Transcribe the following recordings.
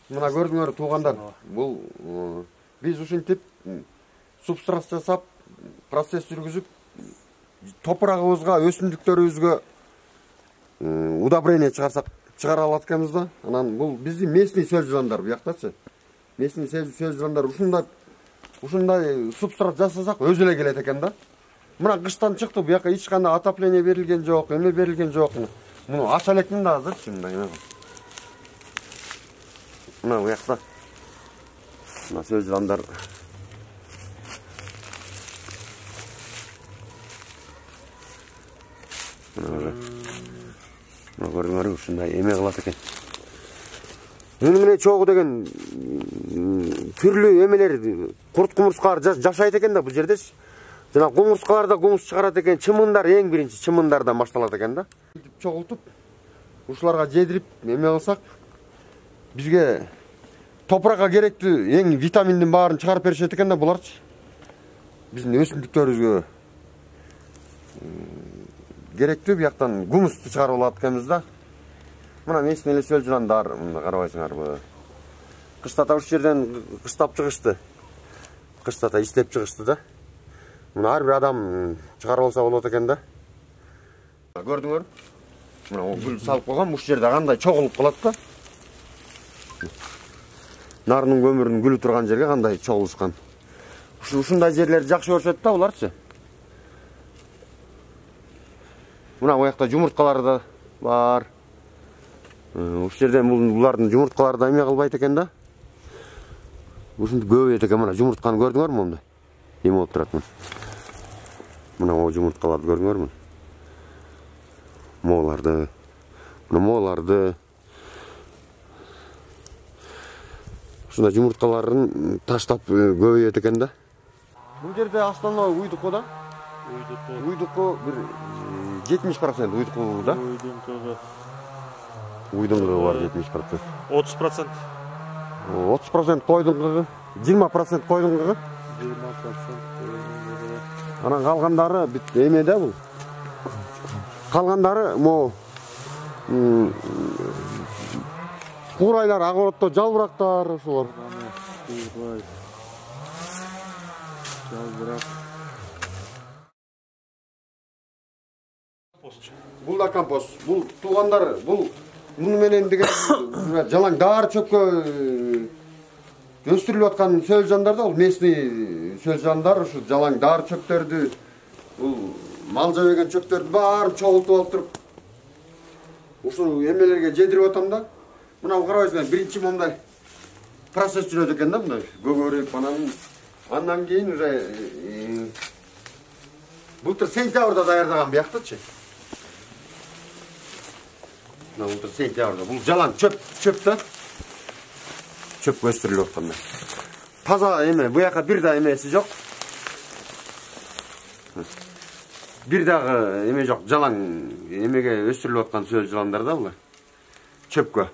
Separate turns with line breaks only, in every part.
Мына көрдүңөр туугандар, бул биз ушинтип субстрат жасап, процесс жүргүзүп, топурагыбызга, өсүмдүктөрүбүзгө удобрение чыгара алат экенбиз да. Анан бул биздин местный сөл жыландар буяктачы. Местный сөл жыландар ушундай субстрат жасасак өзү эле келет экен да. Мына кыштан чыкты, буяка эч кандай отопление берилген жок, эме берилген жок. Муну ача элекмин да азырчы мындай эме. Мына буякта. Мына сөл жыландар. Мына көрдүңөр, ушундай эме кылат экен. Өнүмүнө чогуу деген түрлүү эмелер, курт кумурскалар жашайт экен да бул жердечи. Жана кумурскаларда кумус чыгарат экен, чымындар эң биринчи чымындардан башталат экен да. Чогултуп, ушуларга жедирип эме кылсак, бизге топуракка керектүү эң витаминдин баарын чыгарып беришет экен да буларчы. Биздин өсүмдүктөрүбүзгө керектүү бияктан гумусту чыгарып алат экенбиз да. Мына местный эле сөл жыландар, мына карабайсыңарбы. Кыштата уш жерден кыштап чыгышты. Кыштата иштеп чыгышты да. Мына ар бир адам чыгарып алса болот экен да. Көрдүңөр? Мына гүл салып койгон, уш жерде кандай чогулуп калат да. Нарынын көмүрүнүн гүлү турган жерге кандай чогулушкан. Ушундай жерлерди жакшы өсөт да буларчы. Мына буякта жумурткалары да бар. Уш жерден булардын жумурткалары да эме кылбайт экен да. Ушинтип көбөйөт экен. Мына жумуртканы көрдүңөрбү мондай? Эме болуп турат. Мына могу жумурткаларды көрдүңөрбү? Мооларды. Мына мооларды. Ушундай жумурткаларын таштап көбөйөт экен да. Бул жерде основной уйдуку да. Уйдуку бир 70% уйдуку да. Уйдун кыгы бар 70%.
30%.
30% койдун кыгы, 20% койдун кыгы.
20% койдун кыгы.
Анан калгандары бит эме да бул. Калгандары могу курайлар, агоротто жалбырактар ошолор. Курай. Жалбырак. Бул да компост. Бул туугандар, бул муну менен деген жалаң даар чөпкө өстүрүлүп аткан сөл жандар да, бул местный сөл жандар, ушу жалаң даар чөптөрдү, бул мал жебеген чөптөрдү баарын чогултуп алып туруп, ушул эмелерге жедирип атам да. Мына карабайсыңар, биринчи мондай процесс жүрөт экен да, мындай көгөрүп, андан кийин уже былтыр сентябрда даярдаган бияктачы. Былтыр сентябрда. Бул жалаң чөп да. Чөп өстүрүлүп атканда. Таза эме, буяка бир да эмеси жок. Бир дагы эме жок, жалаң эмеге өстүрүлүп аткан сөл жыландар да булар. Чөпкө.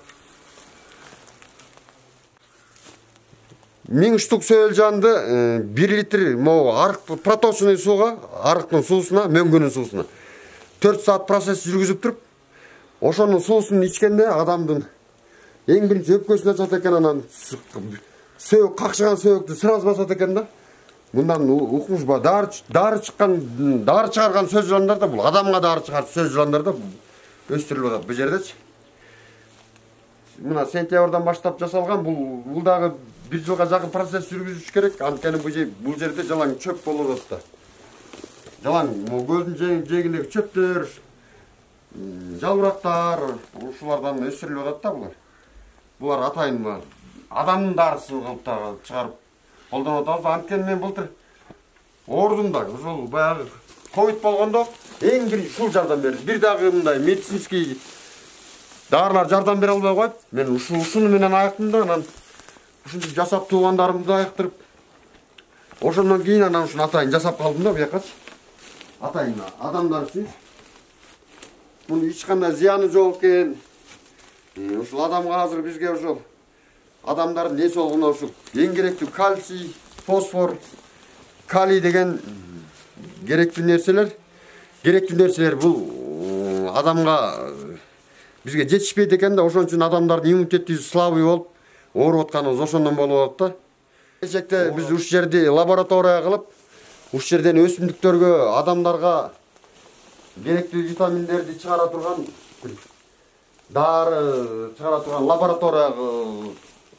1000 штук сөл жанды 1 литр могу арык проточный сууга, арыктын суусуна, мөңгүнүн суусуна 4 саат процесс жүргүзүп туруп, ошонун суусун ичкенде адамдын эң биринчи өпкөсүн ачат экен, анан сөөк, какшыган сөөктү сразу басат экен да. Мындан укмушпа дары чыгарган сөл жыландар да, бул адамга дары чыгарып сөл жыландар да өстүрүлүп атат бул жердечи. Мына сентябрдан баштап жасалган, бул дагы 1 жылга жакын процесс жүргүзүш керек. Анткени бул жерде жалаң чөп болуп атат да. Жалаң көлдүн жээгиндеги чөптөр, жалбырактар, ушулардан өстүрүлүп атат да булар. Булар атайын адамдын дарысын кылып да чыгарып колдонуп атабыз. Анткени мен былтыр оорудум да, ушул баягы ковид болгондо эң биринчи ушул жардам берди. Бир дагы мындай медицинский дарылар жардам бере албай коюп, мен ушуну менен аяктым да, анан ушинтип жасап туугандарымды аяктырып, ошондон кийин анан ушуну атайын жасап калдым да буякачы. Атайын адамдар үчүн. Мунун эч кандай зыяны жок экен. Ушул адамга азыр бизге ошол адамдардын эс болгону ушул эң керектүү кальций, фосфор, калий деген керектүү нерселер бул адамга бизге жетишпейт экен да, ошон үчүн адамдардын иммунитети слабый болуп, ооруп атканыбыз ошондон болуп атат да. Келечекте биз ушул жерди лаборатория кылып, ушул жерден өсүмдүктөргө, адамдарга керектүү витаминдерди чыгара турган дары чыгара турган лаборатория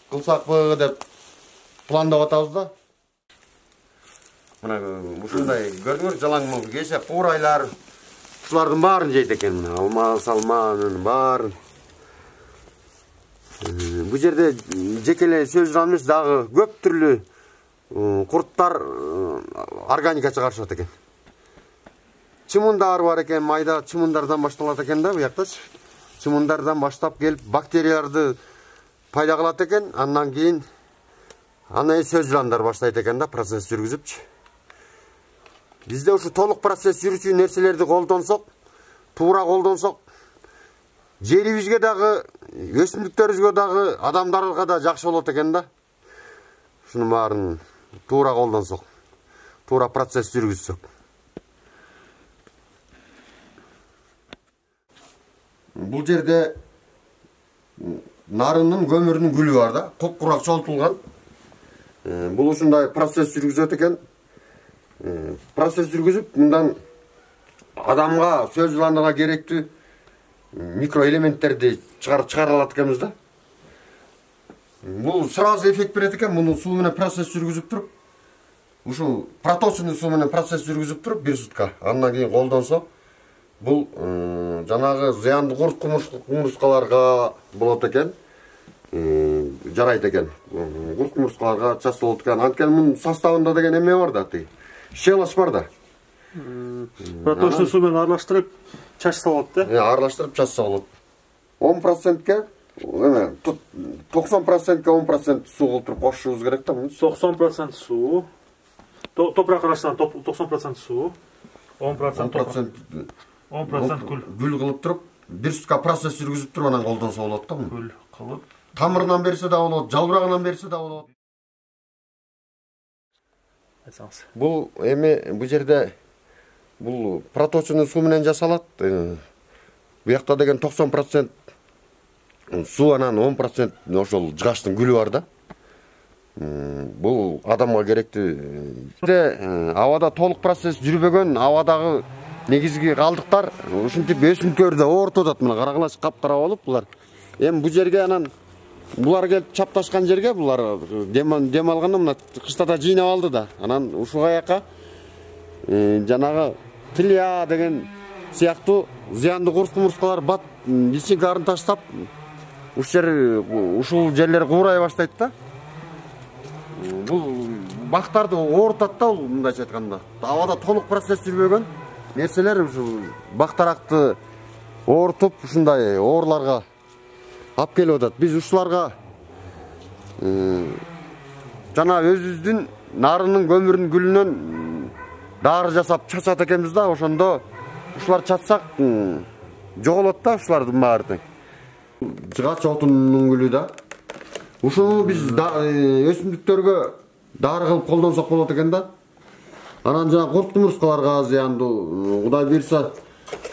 кылсакпы деп пландап атабыз да. Мына ушундай көрдүңөр, жалаң мол кесе куурайлар, ушулардын баарын жейт экен. Мына алма, салманын баарын. Бу жерде жеке эле сөз эмес, дагы көп түрлүү курттар органика чыгарышат экен. Чымындар бар экен, майда чымындардан башталат экен да, буяктачы. Чымындардан баштап келип бактерияларды пайда кылат экен, андан кийин аны сөз жыландар баштайт экен да, процесс жүргүзүпчү. Бизде ушу толук процесс жүрүүчү нерселерди колдонсок, туура колдонсок, жерибизге дагы, өсүмдүктөрүбүзгө дагы, адамдарга да жакшы болот экен да. Ушунун баарын туура колдонсок, туура процесс жүргүзсөк. Бул жерде нарынын көмүрүнүн гүлү бар да, куп-курак чолтулган. Бул ушундай процесс жүргүзөт экен. Процесс жүргүзүп, мындан адамга, сөз жыландарга керектүү микроэлементтерди чыгара алат экенбиз да. Бул сразу эффект берет экен, муну суу менен процесс жүргүзүп туруп, ушул проточный суу менен процесс жүргүзүп туруп 1 сутка, андан кийин колдонсо, бул жанагы зыяндуу курт кумурскаларга болот экен, жарайт экен. Курт кумурскаларга чач болот экен. Анткени мунун составында деген эме бар да, тиги щелочь бар да.
Проточный суу менен аралаштырып чачса болот да?
Аралаштырып чачса болот. 10%ке, 90%ке 10% суу кылып кошушубуз керек да муну.
90% суу. Топурак арасынан 90% суу, 10% 10%
гүл кылып туруп, 1 сутка процесс жүргүзүп туруп анан колдонсо болот да муну.
гүл кылып.
Тамырынан берсе да болот, жалбырагынан берсе да болот.
Айтсаңыз.
Бул эми бу жерде бул проточный суу менен жасалат. Буякта деген 90% суу, анан 10% ошол жыгачтын гүлү бар да. Бул адамга керектүү. Абада толук процесс жүрбөгөн, абадагы негизги калдыктар ушинтип өсүмдүктөрдү оорутуп атат. Мына карагылачы капкара болуп булар. Эми бу жерге анан булар келип чапташкан жерге, булар дем алганда мына кыштада жыйнап алды да. Анан ушул жака жанагы тилия деген сыяктуу зыяндуу курт кумурскалар бат личинкаларын таштап, ушул жерлер куурай баштайт да. Бул бактарды оорутат да, бул мындайча айтканда. Абада толук процесс жүрбөгөн нерселер ушул бактаракты оорутуп, ушундай ооруларга алып келип атат. Биз ушуларга жана өзүбүздүн нарынын көмүрүнүн гүлүнөн дары жасап чачат экенбиз да. Ошондо ушулар чачсак жоголот да, ушулардын баары тең. Жыгач отунунун гүлү да. Ушуну биз өсүмдүктөргө дары кылып колдонсок болот экен да. Анан жана курт кумурскаларга зыяндуу, Кудай буйрса,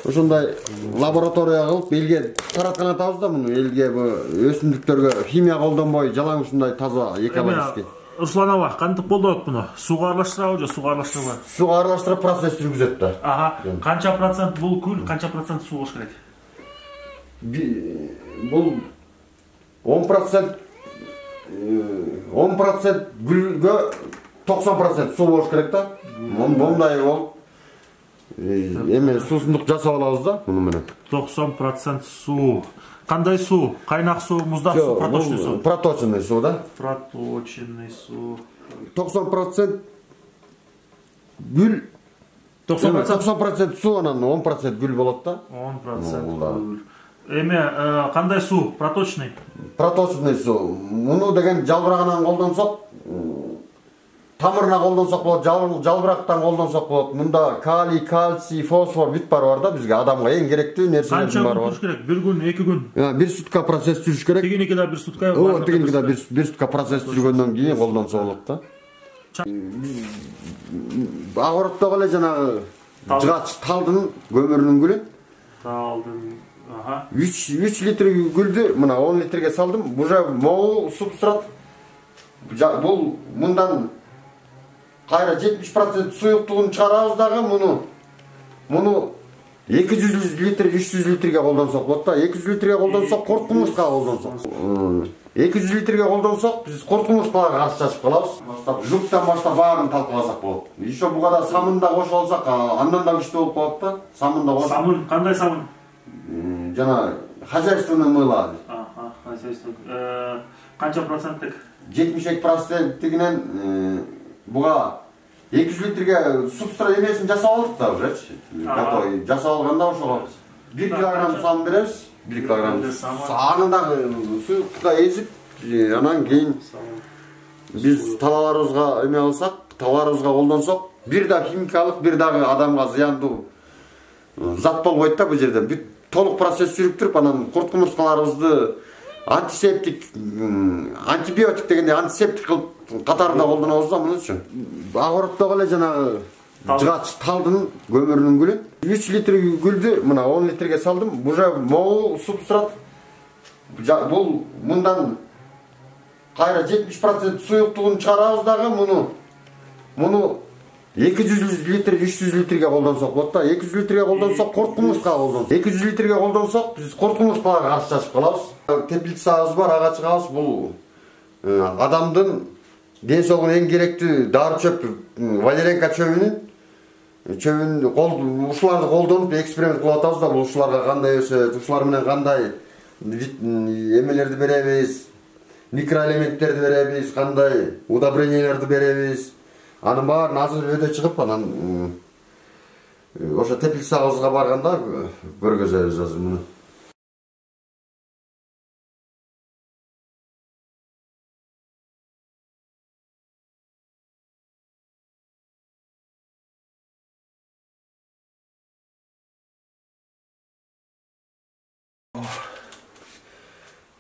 ошондой лаборатория кылып элге тараткан атабыз да муну. Элге өсүмдүктөргө химия колдонбой, жалаң ушундай таза экологический.
Руслан аба, кантип колдонот муну? Сууга аралаштырабы же сууга аралаштырбайбы?
Сууга аралаштырып процесс жүргүзөт да.
Канча процент бул гүл, канча процент суу болуш керек?
Бул 10% гүлгө 90% суу болуш керек да. Мондай болуп эме суусундук жасап алабыз да муну менен.
90% суу. Кандай суу? Кайнак суу, муздак суу, проточный суу?
Проточный суу да.
Проточный суу.
90% гүл, 90% суу, анан 10% гүл болот да.
10% гүл. Эме кандай суу? Проточный?
Проточный суу. Муну деген жалбырагынан колдонсок, тамырына колдонсок болот, жалбырактан колдонсок болот. Мында калий, кальций, фосфор бүт бар да бизге, адамга эң керектүү нерселердин баары бар.
Канча туруш керек? 1 күн, 2 күн?
1 сутка процесс жүрүш керек.
Тигиники да 1 сутка.
Тигиники да 1 сутка процесс жүргөндөн кийин колдонсо болот да. Агороттогу эле жанагы жыгач талдын көмүрүнүн гүлүн.
Талдын
3 литр гүлдү мына 10 литрге салдым. Уже могул субстрат. Бул мындан кайра 70% суюктугун чыгарабыз дагы муну 200 литр 300 литрге колдонсок болот да. 200 литрге колдонсок корткумурска колдонсок. 200 литрге колдонсок биз корткумурскаларга каршы чачып калабыз. Жуктан баштап баарын талкаласак болот. Еще буга да самын да кошуп алсак андан да күчтүү болуп калат да. Самын да кошуп.
Самын кандай самын?
Жана хозяйственный мыло.
Хозяйственный. Канча проценттик?
72%тигинен буга 200 литрге субстрат эмесин жасап алдык да уже. Готовый жасап алганда ошого 1 килограмм сам беребиз. 1 килограмм. Аны дагы суюктукка эзип, анан кийин биз талаларыбызга эме алсак, талаларыбызга колдонсок, бир да химикалык, бир дагы адамга зыяндуу зат болбойт да бул жерде. Бүт толук процесс жүрүп туруп, анан курт-кумурскаларыбызды антисептик, антибиотик дегенде антисептик кылып катарында колдонобуз да муну үчүн. Огороддогу эле жанагы жыгач талдын көмүрүнүн гүлүн 3 литр гүлдү мына 10 литрге салдым. Уже могул субстрат. Бул мындан кайра 70% суюктугун чыгарабыз дагы муну 200 литр 300 литрге колдонсок болот да. 200 литрге колдонсок корткумурска колдонсок. 200 литрге колдонсок биз корткумурскаларга каршы чачып калабыз. Теплицабыз бар, ага чыгабыз. Бул адамдын ден соолугуна эң керектүү дары чөп валеренка чөбүн ушуларды колдонуп эксперимент кылып атабыз да. Бул ушуларга кандай өсөт, ушулар менен кандай эмелерди беребиз, микроэлементтерди беребиз, кандай удобренияларды беребиз. Анын баарын азыр өтө чыгып, анан ошо теплицабызга барганда көргөзөбүз азыр муну.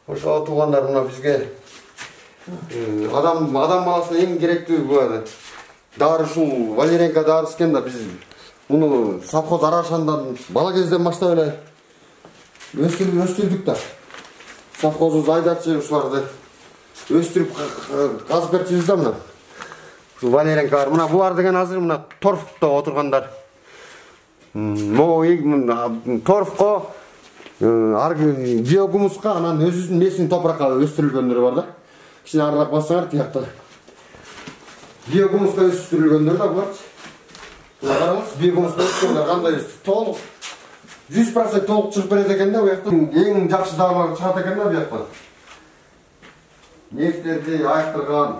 Ошо туугандар мына бизге адам баласына эң керектүү бул дары ушул валеренка дарысы экен да. Биз муну совхоз Арашандан бала кезден баштап эле өстүрдүк да. Совхозубуз айдачы ушуларды өстүрүп казып берчүбүз да мына. Ушул валеренкалар мына булар деген азыр мына торфто отургандар. Торфко биогумуска анан өзүнүн несин топуракка өстүрүлгөндөр бар да. Кичине арыраак бассаңар тиякта. Биогумуска өстүрүлгөндөр да булар. Караңыз, биогумуска өстүрүлгөндөр кандай толук 100% толук чыгып берет экен да, бу жактан эң жакшы дарылар чыгат экен да бу жактан. Нефтерди айыктырган.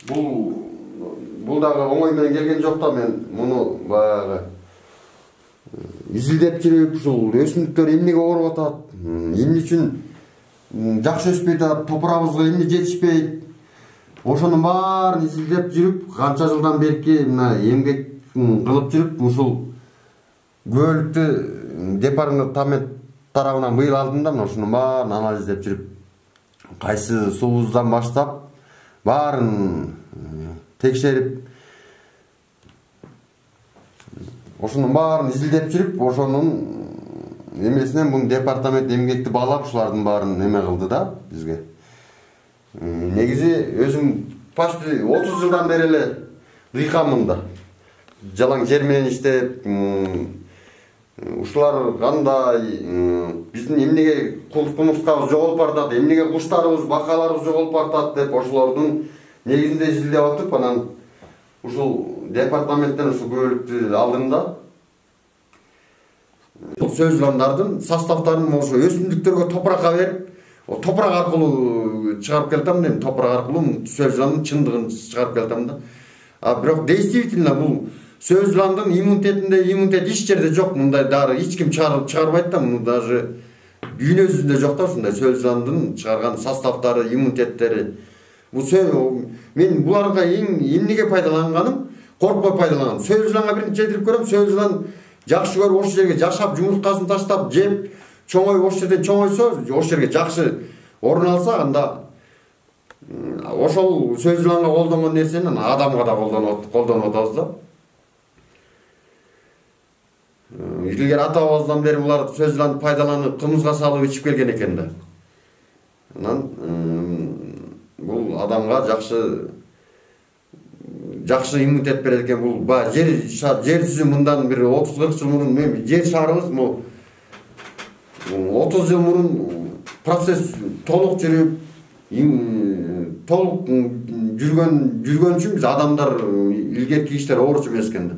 Бул дагы оңой менен келген жок да. Мен муну баягы изилдеп жүрүп, ушул өсүмдүктөр эмнеге ооруп атат, эмне үчүн жакшы өспөй атат, топурагыбызга эмне жетишпейт, ошонун баарын изилдеп жүрүп, канча жылдан берки мына эмгек кылып жүрүп, ушул көбөлүктү департамент тарабынан быйыл алдым да. Ошонун баарын анализдеп жүрүп, кайсы суубуздан баштап баарын текшерип, ошонун баарын изилдеп жүрүп, ошонун эмесинен бул департамент эмгекти баалап ушулардын баарын эме кылды да бизге. Негизи өзүм почти 30 жылдан бери эле дыйканмын да. Жалаң жер менен иштеп, ушулар кандай биздин эмнеге кумурскабыз жоголуп бартат, эмнеге куштарыбыз, бакаларыбыз жоголуп бартат деп ошолордун негизинде изилдеп атып, анан ушул департаменттен ушул көбөлүктү алдым да. Сөз жыландардын составтарын ошо өсүмдүктөргө топуракка берип, топурак аркылуу чыгарып келтем дейм. Топурак аркылуу сөз жыландын чындыгын чыгарып келтем да. Бирок действительно бул сөз жыландын иммунитет эч жерде жок. Мындай дары эч ким чыгарбайт да. Муну даже дүйнөсүндө жок да ушундай сөз жыландын чыгарган составтары, иммунитеттери. Мен буларга эмнеге пайдаланганым, коркпой пайдаланам. Сөз жыланга биринчи жетирип көрөм. Сөз жылан жакшы көрүп ошол жерге жашап, жумурткасын таштап, жеп, чоңоюп ошол жерден чоңойсо, ошол жерге жакшы орун алса, анда ошол сөз жыланга колдонгон нерсени адамга да колдонуп атабыз да. илгери ата бабабыздан бери булар сөз жыланды пайдаланып кымызга салып ичип келген экен да. Анан бул адамга жакшы иммунитет берет экен. Бул баягы жер жүзү мындан бир 30-40 жыл мурун жер шарыбыз 30 жыл мурун процесс толук жүрүп, толук жүргөн үчүн биз адамдар илгерки иштер оорчу эмес экен да.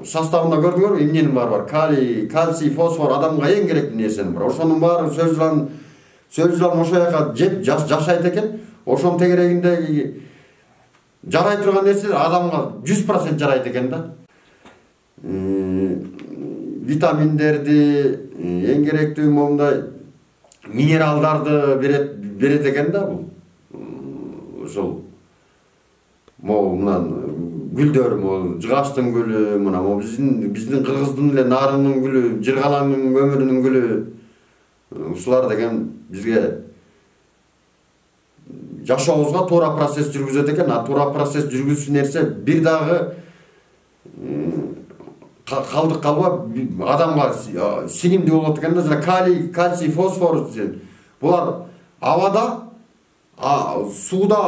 Составында көрдүңөрбү, эмненин баары бар? Калий, кальций, фосфор адамга эң керектүү нерсенин бар. Ошонун баары сөз жылан ошо жака жеп жашайт экен. Ошонун тегерегинде жарай турган нерселер адамга 100% жарайт экен да. Витаминдерди, эң керектүү момундай минералдарды берет экен да бул. Ошол мынан гүлдөр, жыгаштын гүлү, мына биздин кыргыздын эле нарынын гүлү, жыргалаңдын көмүрүнүн гүлү, ушулар деген бизге жашообузга туура процесс жүргүзөт экен. А туура процесс жүргүзүүчү нерсе бир дагы калдык калба адамга сиңимдүү болот экен да. Жана калий, кальций, фосфор булар абада, сууда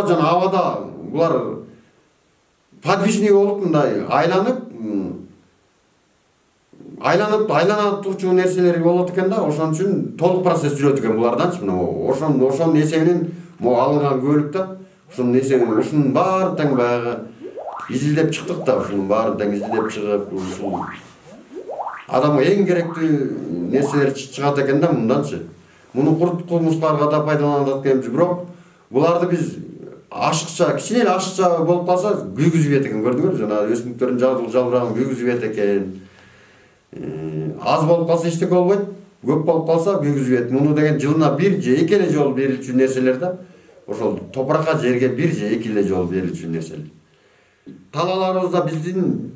жана абада булар подвижный болуп мындай айланып турчу нерселер болот экен да. Ошон үчүн толук процесс жүрөт экен буларданчы. Ошонун эсебинен алынган көөлүк да. Ошонун эсебинен ушунун баарын тең баягы изилдеп чыктык да. Ушунун баарын тең изилдеп чыгып, ушул адамга эң керектүү нерселер чыгат экен да мынданчы. Муну курт кумуштарга да пайдаланат экенбиз, бирок буларды биз ашыкча, кичине эле ашыкча болуп калса күйгүзүп экен, көрдүңөрбү? Жана өсүмдүктөрдүн жалбырагын күйгүзүп экен. Аз болуп калса эчтеке болбойт, көп болуп калса күйгүзүп. Муну деген жылына 1 же 2 эле жолу берилчү нерселер да. Ошол топуракка, жерге 1 же 2 эле жолу берилчү нерселер. Талааларыбызда биздин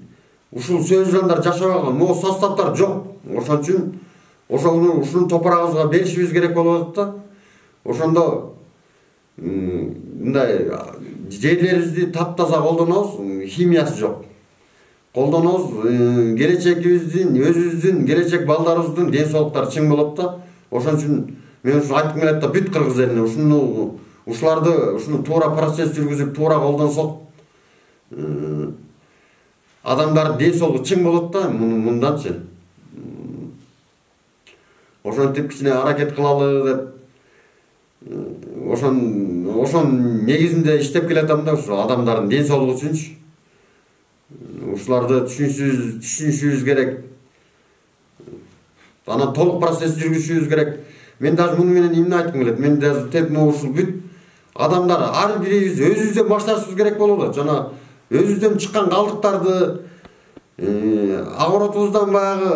ушул сөз жыландар жашап алган могу составдар жок. Ошон үчүн ушуну топурагыбызга беришибиз керек болуп атат да. Ошондо мындай жерлерибизди таптаза колдонобуз, химиясы жок. Колдонобуз, келечегибиздин, өзүбүздүн, келечек балдарыбыздын ден соолуктары чың болот да. Ошон үчүн мен ушуну айткым келет да, бүт кыргыз элине ушуну туура процесс жүргүзүп, туура колдонсок, адамдардын ден соолугу чың болот да, мынданчы. Ошентип кичине аракет кылалы деп, ошон негизинде иштеп келатам да, ушу адамдардын ден соолугу үчүнчү. Ушуларды түшүнүшүбүз керек. Анан толук процесс жүргүзүшүбүз керек. Мен даже муну менен эмне айткым келет? Мен даже теп ушул бүт адамдар ар бирибиз өзүбүздөн башташыбыз керек болот. Жана өзүбүздөн чыккан калдыктарды, огородубуздан баягы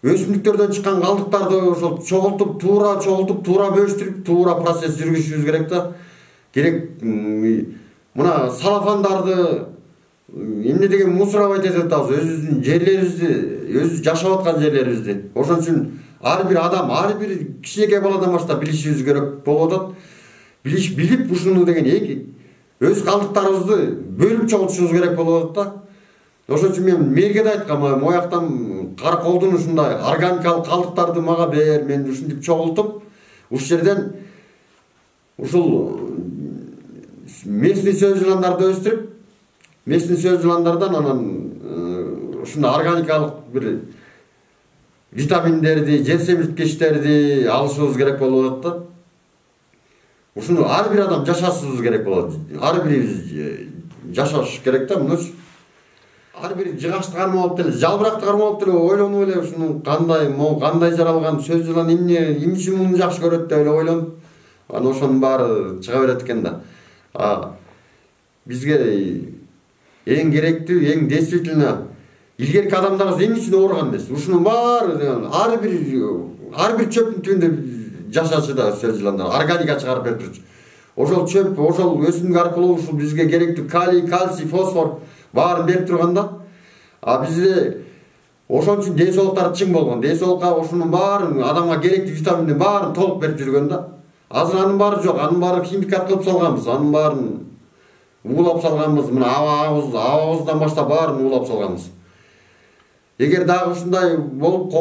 өсүмдүктөрдөн чыккан калдыктарды ошол чогултуп, туура бөлүштүрүп, туура процесс жүргүзүшүбүз керек да. Керек мына салафандарды эмне деген мусоровать этип атабыз, өзүбүздүн жерлерибизди, өзүбүз жашап аткан жерлерибизди. Ошон үчүн ар бир адам, ар бир кичинекей баладан баштап билишибиз керек болуп атат. Билип ушуну деген өз калдыктарыбызды бөлүп чогултушубуз керек болуп атат да. Ошон үчүн мен мэрге да айткам, мояктан Караколдун ушундай органикалык калдыктарды мага бер, мен ушинтип чогултуп, ушул жерден ушул местный сөз жыландарды өстүрүп, местный сөз жыландардан анан ушундай органикалык бир витаминдерди, жер семирткичтерди алышыбыз керек болуп атат да. Ушуну ар бир адам жашашыбыз керек болот. Ар бирибиз жашаш керек да мунуч. Ар бир жыгашты кармалып деле, жалбыракты кармалып деле ойлонуп эле ушунун кандай жаралган сөз жылан эмне үчүн муну жакшы көрөт деп эле ойлонуп, анан ошонун баары чыга берет экен да. Бизге эң керектүү, эң действительно илгерки адамдарыбыз эмне үчүн ооруган эмес? Ушунун баары ар бир чөптүн түбүндө жашачу да сөз жыландар, органика чыгарып берип турчу. Ошол чөп, ошол өсүмдүк аркылуу ушул бизге керектүү калий, кальций, фосфор баарын берип турганда, бизде ошон үчүн ден соолуктары чың болгон. Ден соолукка ошонун баарын, адамга керектүү витаминдин баарын толук берип жүргөн да. Азыр анын баары жок, анын баарын химикат кылып салганбыз, анын баарын уулап салганбыз, мына абабыздан баштап баарын уулап салганбыз. Эгер дагы ушундай болуп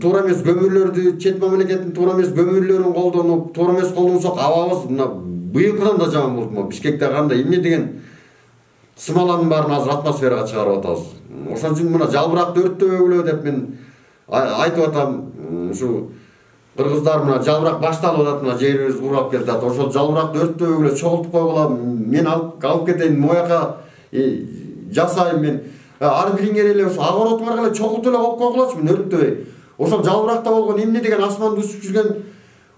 туура эмес көмүрлөрдү, чет мамлекеттин туура эмес көмүрлөрүн колдонуп, туура эмес колдонсок абабыз мына быйылкыдан да жаман болду. Бишкекте кандай эмне деген смоланын баарын азыр атмосферага чыгарып атабыз. Ошон үчүн мына жалбыракты өрттөбөгүлө деп мен айтып атам. Ушу кыргыздар мына жалбырак башталып атат, мына жерибиз курап келатат. Ошол жалбыракты өрттөбөгүлө чогултуп койгула, мен алып кетейин, мояка жасайын мен. Ар бириңер эле ошо огород бар эле чогултуп эле коюп койгулачы, мен өрттөбөй. Ошол жалбыракта болгон эмне деген асманда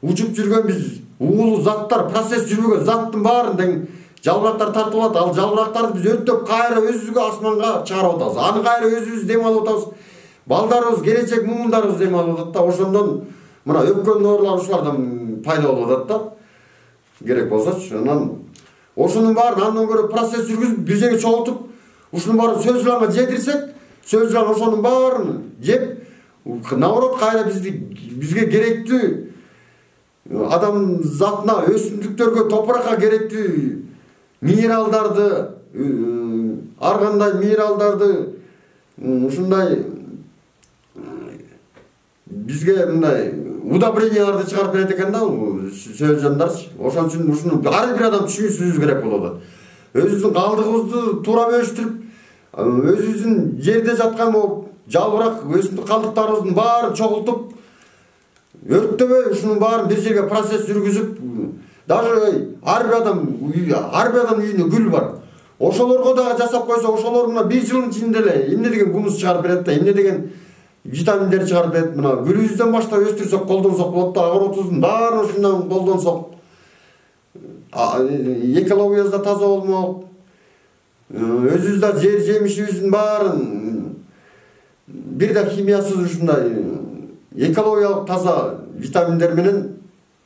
учуп жүргөн биз уулуу заттар, процесс жүрбөгөн заттын баарын тең жалбырактар тартып алат. Ал жалбырактарды биз өрттөп кайра өзүбүзгө асманга чыгарып атабыз. Аны кайра өзүбүз дем алып атабыз. Балдарыбыз, келечек муундарыбыз дем алып атат да. Ошондон мына өпкөн оорулар ушулардан пайда болуп атат да. Керек болсочу. Анан ошонун баарын андан көрө процесс жүргүзүп бир жерге чогултуп, ушунун баарын сөз жыланга жетирсек, сөз жылан ошонун баарын жеп, наоборот кайра бизге керектүү адам затына, өсүмдүктөргө, топуракка керектүү минералдарды, ар кандай минералдарды ушундай бизге мындай удобренияларды чыгарып берет экен да, сөз жандарчы. Ошон үчүн ушуну ар бир адам түшүнүшүбүз керек болот. Өзүбүздүн калдыгыбызды туура бөлүштүрүп, өзүбүздүн жерде жаткан жалбырак өсүмдүк калдыктарыбыздын баарын чогултуп, өрттөбөй ушунун баарын бир жерге процесс жүргүзүп, даже ар бир адамдын үйүндө гүл бар. Ошолорго дагы жасап койсо, ошолор мына бир жылдын ичинде эле эмне деген гумус чыгарып берет да, эмне деген витаминдер чыгарып берет. Мына гүлүбүздөн баштап өстүрсөк, колдонсок болот да, огородубуздун баарын ушундан колдонсок, экологиябыз да таза болмок, өзүбүз да жер жемишибиздин баарын бир да химиясыз ушундай экологиялык таза витаминдер менен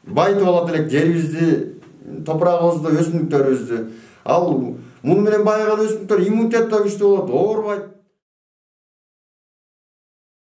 байытып алат элек жерибизди, топурагыбызды, өсүмдүктөрүбүздү. Ал муну менен байыган өсүмдүктөр иммунитет да күчтүү болот, оорубайт.